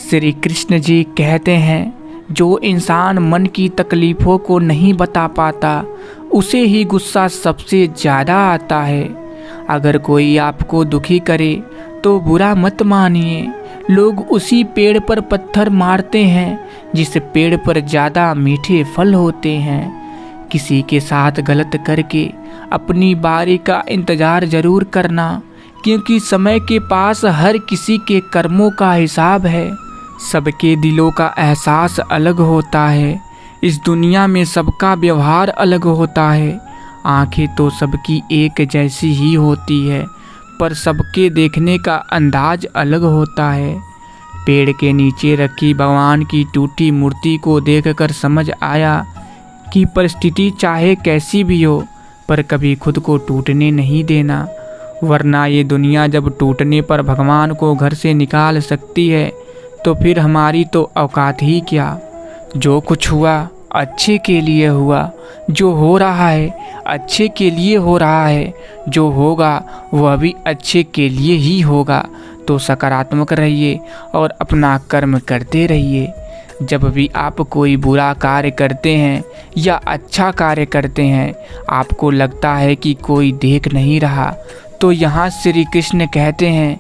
श्री कृष्ण जी कहते हैं, जो इंसान मन की तकलीफ़ों को नहीं बता पाता उसे ही गुस्सा सबसे ज़्यादा आता है। अगर कोई आपको दुखी करे तो बुरा मत मानिए। लोग उसी पेड़ पर पत्थर मारते हैं जिस पेड़ पर ज़्यादा मीठे फल होते हैं। किसी के साथ गलत करके अपनी बारी का इंतज़ार ज़रूर करना, क्योंकि समय के पास हर किसी के कर्मों का हिसाब है। सबके दिलों का एहसास अलग होता है। इस दुनिया में सबका व्यवहार अलग होता है। आंखें तो सबकी एक जैसी ही होती है, पर सबके देखने का अंदाज अलग होता है। पेड़ के नीचे रखी भगवान की टूटी मूर्ति को देखकर समझ आया कि परिस्थिति चाहे कैसी भी हो, पर कभी खुद को टूटने नहीं देना, वरना ये दुनिया जब टूटने पर भगवान को घर से निकाल सकती है तो फिर हमारी तो औकात ही क्या। जो कुछ हुआ अच्छे के लिए हुआ, जो हो रहा है अच्छे के लिए हो रहा है, जो होगा वह भी अच्छे के लिए ही होगा। तो सकारात्मक रहिए और अपना कर्म करते रहिए। जब भी आप कोई बुरा कार्य करते हैं या अच्छा कार्य करते हैं, आपको लगता है कि कोई देख नहीं रहा, तो यहाँ श्री कृष्ण कहते हैं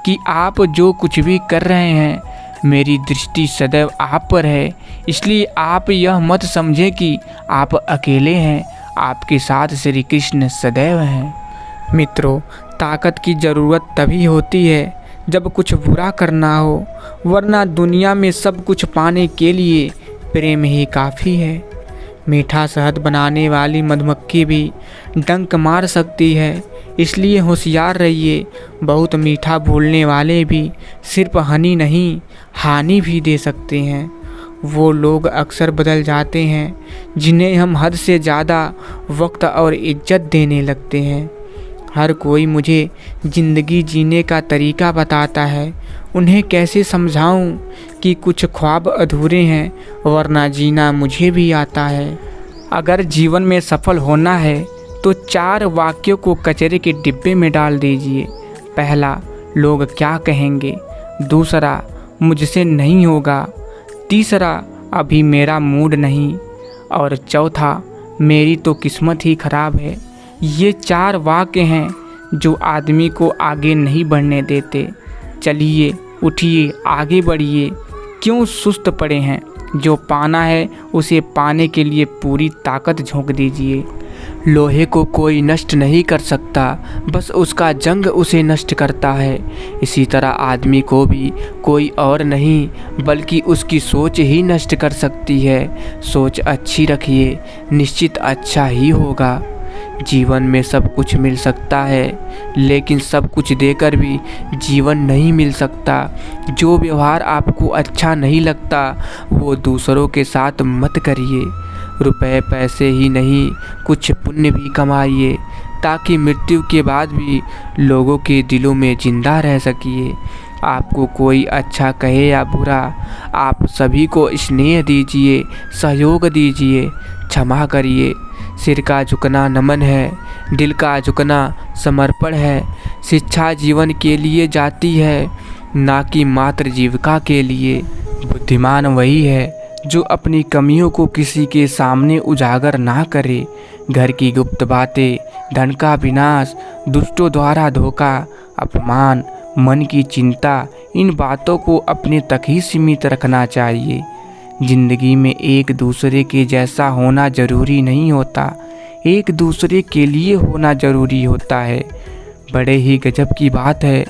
कि आप जो कुछ भी कर रहे हैं, मेरी दृष्टि सदैव आप पर है। इसलिए आप यह मत समझें कि आप अकेले हैं, आपके साथ श्री कृष्ण सदैव हैं। मित्रों, ताकत की ज़रूरत तभी होती है जब कुछ बुरा करना हो, वरना दुनिया में सब कुछ पाने के लिए प्रेम ही काफ़ी है। मीठा शहद बनाने वाली मधुमक्खी भी डंक मार सकती है, इसलिए होशियार रहिए। बहुत मीठा बोलने वाले भी सिर्फ हनी नहीं, हानि भी दे सकते हैं। वो लोग अक्सर बदल जाते हैं जिन्हें हम हद से ज़्यादा वक्त और इज्जत देने लगते हैं। हर कोई मुझे ज़िंदगी जीने का तरीका बताता है, उन्हें कैसे समझाऊं कि कुछ ख्वाब अधूरे हैं, वरना जीना मुझे भी आता है। अगर जीवन में सफल होना है तो 4 वाक्यों को कचरे के डिब्बे में डाल दीजिए। पहला, लोग क्या कहेंगे। दूसरा, मुझसे नहीं होगा। तीसरा, अभी मेरा मूड नहीं। और चौथा, मेरी तो किस्मत ही खराब है। ये 4 वाक्य हैं जो आदमी को आगे नहीं बढ़ने देते। चलिए, उठिए, आगे बढ़िए। क्यों सुस्त पड़े हैं? जो पाना है उसे पाने के लिए पूरी ताकत झोंक दीजिए। लोहे को कोई नष्ट नहीं कर सकता, बस उसका जंग उसे नष्ट करता है। इसी तरह आदमी को भी कोई और नहीं बल्कि उसकी सोच ही नष्ट कर सकती है। सोच अच्छी रखिए, निश्चित अच्छा ही होगा। जीवन में सब कुछ मिल सकता है, लेकिन सब कुछ देकर भी जीवन नहीं मिल सकता। जो व्यवहार आपको अच्छा नहीं लगता वो दूसरों के साथ मत करिए। रुपए पैसे ही नहीं, कुछ पुण्य भी कमाइए, ताकि मृत्यु के बाद भी लोगों के दिलों में जिंदा रह सकिए। आपको कोई अच्छा कहे या बुरा, आप सभी को स्नेह दीजिए, सहयोग दीजिए, क्षमा करिए। सिर का झुकना नमन है, दिल का झुकना समर्पण है। शिक्षा जीवन के लिए जाती है, ना कि मात्र जीविका के लिए। बुद्धिमान वही है जो अपनी कमियों को किसी के सामने उजागर ना करे। घर की गुप्त बातें, धन का विनाश, दुष्टों द्वारा धोखा, अपमान, मन की चिंता, इन बातों को अपने तक ही सीमित रखना चाहिए। जिंदगी में एक दूसरे के जैसा होना जरूरी नहीं होता, एक दूसरे के लिए होना जरूरी होता है। बड़े ही गजब की बात है,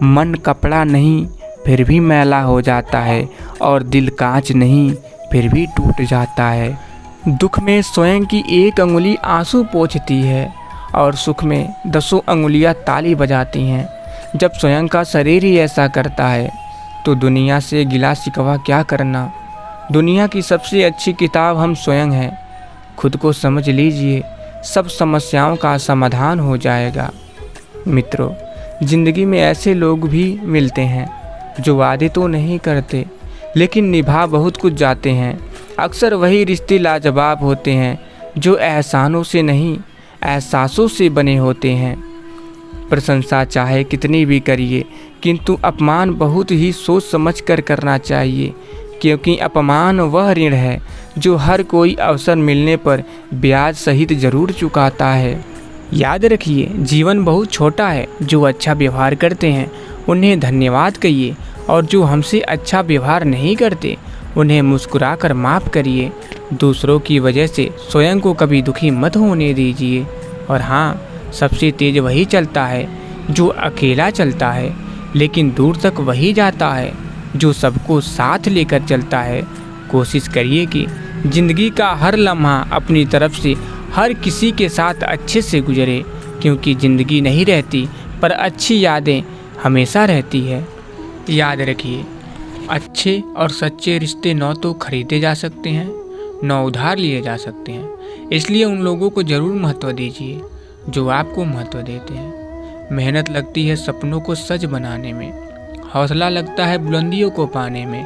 मन कपड़ा नहीं फिर भी मैला हो जाता है, और दिल कांच नहीं फिर भी टूट जाता है। दुख में स्वयं की एक अंगुली आंसू पोंछती है और सुख में 10 अंगुलियां ताली बजाती हैं। जब स्वयं का शरीर ही ऐसा करता है तो दुनिया से गिला शिकवा क्या करना। दुनिया की सबसे अच्छी किताब हम स्वयं हैं। खुद को समझ लीजिए, सब समस्याओं का समाधान हो जाएगा। मित्रों, ज़िंदगी में ऐसे लोग भी मिलते हैं जो वादे तो नहीं करते लेकिन निभा बहुत कुछ जाते हैं। अक्सर वही रिश्ते लाजवाब होते हैं जो एहसानों से नहीं एहसासों से बने होते हैं। प्रशंसा चाहे कितनी भी करिए, किंतु अपमान बहुत ही सोच समझ कर करना चाहिए, क्योंकि अपमान वह ऋण है जो हर कोई अवसर मिलने पर ब्याज सहित जरूर चुकाता है। याद रखिए, जीवन बहुत छोटा है। जो अच्छा व्यवहार करते हैं उन्हें धन्यवाद कहिए, और जो हमसे अच्छा व्यवहार नहीं करते उन्हें मुस्कुरा कर माफ़ करिए। दूसरों की वजह से स्वयं को कभी दुखी मत होने दीजिए। और हाँ, सबसे तेज वही चलता है जो अकेला चलता है, लेकिन दूर तक वही जाता है जो सबको साथ लेकर चलता है। कोशिश करिए कि ज़िंदगी का हर लम्हा अपनी तरफ से हर किसी के साथ अच्छे से गुजरे, क्योंकि ज़िंदगी नहीं रहती पर अच्छी यादें हमेशा रहती है। याद रखिए, अच्छे और सच्चे रिश्ते न तो खरीदे जा सकते हैं न उधार लिए जा सकते हैं। इसलिए उन लोगों को ज़रूर महत्व दीजिए जो आपको महत्व देते हैं। मेहनत लगती है सपनों को सच बनाने में, हौसला लगता है बुलंदियों को पाने में,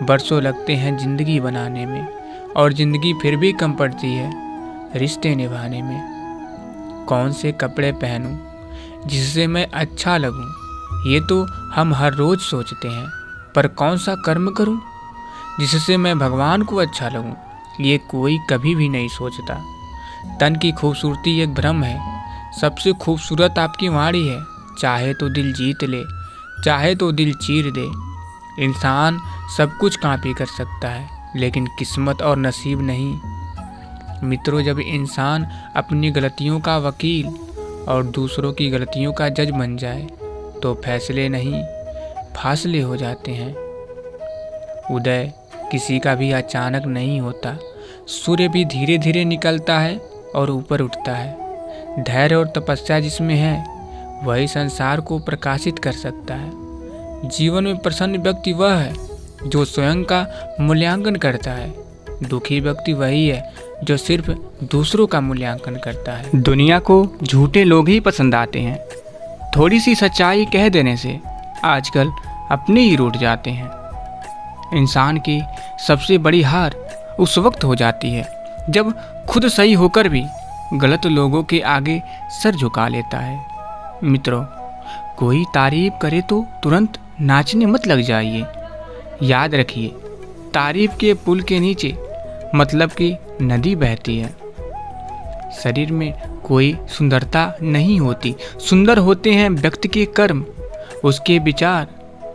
बरसों लगते हैं ज़िंदगी बनाने में, और ज़िंदगी फिर भी कम पड़ती है रिश्ते निभाने में। कौन से कपड़े पहनूं जिससे मैं अच्छा लगूं, ये तो हम हर रोज़ सोचते हैं, पर कौन सा कर्म करूं जिससे मैं भगवान को अच्छा लगूं, ये कोई कभी भी नहीं सोचता। तन की खूबसूरती एक भ्रम है, सबसे खूबसूरत आपकी वाणी है। चाहे तो दिल जीत ले, चाहे तो दिल चीर दे। इंसान सब कुछ कॉपी कर सकता है, लेकिन किस्मत और नसीब नहीं। मित्रों, जब इंसान अपनी गलतियों का वकील और दूसरों की गलतियों का जज बन जाए तो फैसले नहीं फासले हो जाते हैं। उदय किसी का भी अचानक नहीं होता। सूर्य भी धीरे धीरे निकलता है और ऊपर उठता है। धैर्य और तपस्या जिसमें है वही संसार को प्रकाशित कर सकता है। जीवन में प्रसन्न व्यक्ति वह है जो स्वयं का मूल्यांकन करता है। दुखी व्यक्ति वही है जो सिर्फ दूसरों का मूल्यांकन करता है। दुनिया को झूठे लोग ही पसंद आते हैं। थोड़ी सी सच्चाई कह देने से आजकल अपने ही रूठ जाते हैं। इंसान की सबसे बड़ी हार उस वक्त हो जाती है जब खुद सही होकर भी गलत लोगों के आगे सर झुका लेता है। मित्रों, कोई तारीफ करे तो तुरंत नाचने मत लग जाइए। याद रखिए, तारीफ के पुल के नीचे मतलब की नदी बहती है। शरीर में कोई सुंदरता नहीं होती, सुंदर होते हैं व्यक्ति के कर्म, उसके विचार,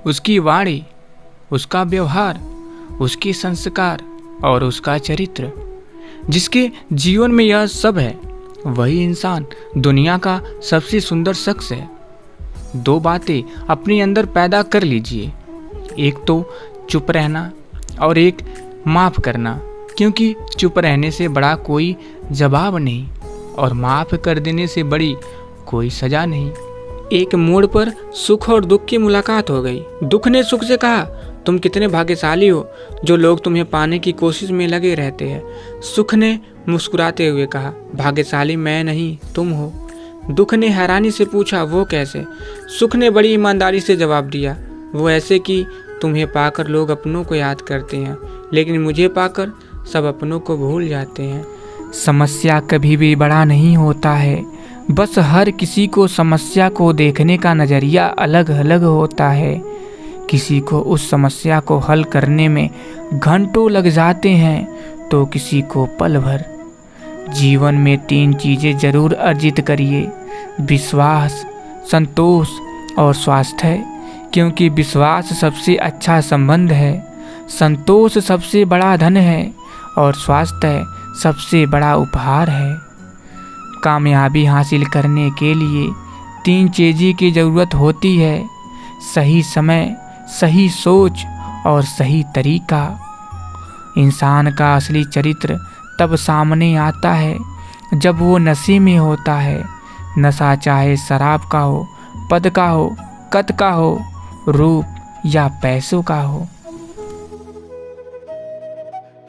उसकी वाणी, उसका व्यवहार, उसके संस्कार और उसका चरित्र। जिसके जीवन में यह सब है वही इंसान दुनिया का सबसे सुंदर शख्स है। दो बातें अपने अंदर पैदा कर लीजिए, एक तो चुप रहना और एक माफ़ करना, क्योंकि चुप रहने से बड़ा कोई जवाब नहीं और माफ़ कर देने से बड़ी कोई सज़ा नहीं। एक मोड़ पर सुख और दुख की मुलाकात हो गई। दुख ने सुख से कहा, तुम कितने भाग्यशाली हो जो लोग तुम्हें पाने की कोशिश में लगे रहते हैं। सुख ने मुस्कुराते हुए कहा, भाग्यशाली मैं नहीं तुम हो। दुख ने हैरानी से पूछा, वो कैसे? सुख ने बड़ी ईमानदारी से जवाब दिया, वो ऐसे कि तुम्हें पाकर लोग अपनों को याद करते हैं, लेकिन मुझे पाकर सब अपनों को भूल जाते हैं। समस्या कभी भी बड़ा नहीं होता है, बस हर किसी को समस्या को देखने का नज़रिया अलग अलग होता है। किसी को उस समस्या को हल करने में घंटों लग जाते हैं तो किसी को पल भर। जीवन में 3 चीज़ें जरूर अर्जित करिए, विश्वास, संतोष और स्वास्थ्य, क्योंकि विश्वास सबसे अच्छा संबंध है, संतोष सबसे बड़ा धन है और स्वास्थ्य सबसे बड़ा उपहार है। कामयाबी हासिल करने के लिए 3 चीज़ों की ज़रूरत होती है, सही समय, सही सोच और सही तरीका। इंसान का असली चरित्र तब सामने आता है जब वो नशे में होता है। नशा चाहे शराब का हो, पद का हो, कद का हो, रूप या पैसों का हो।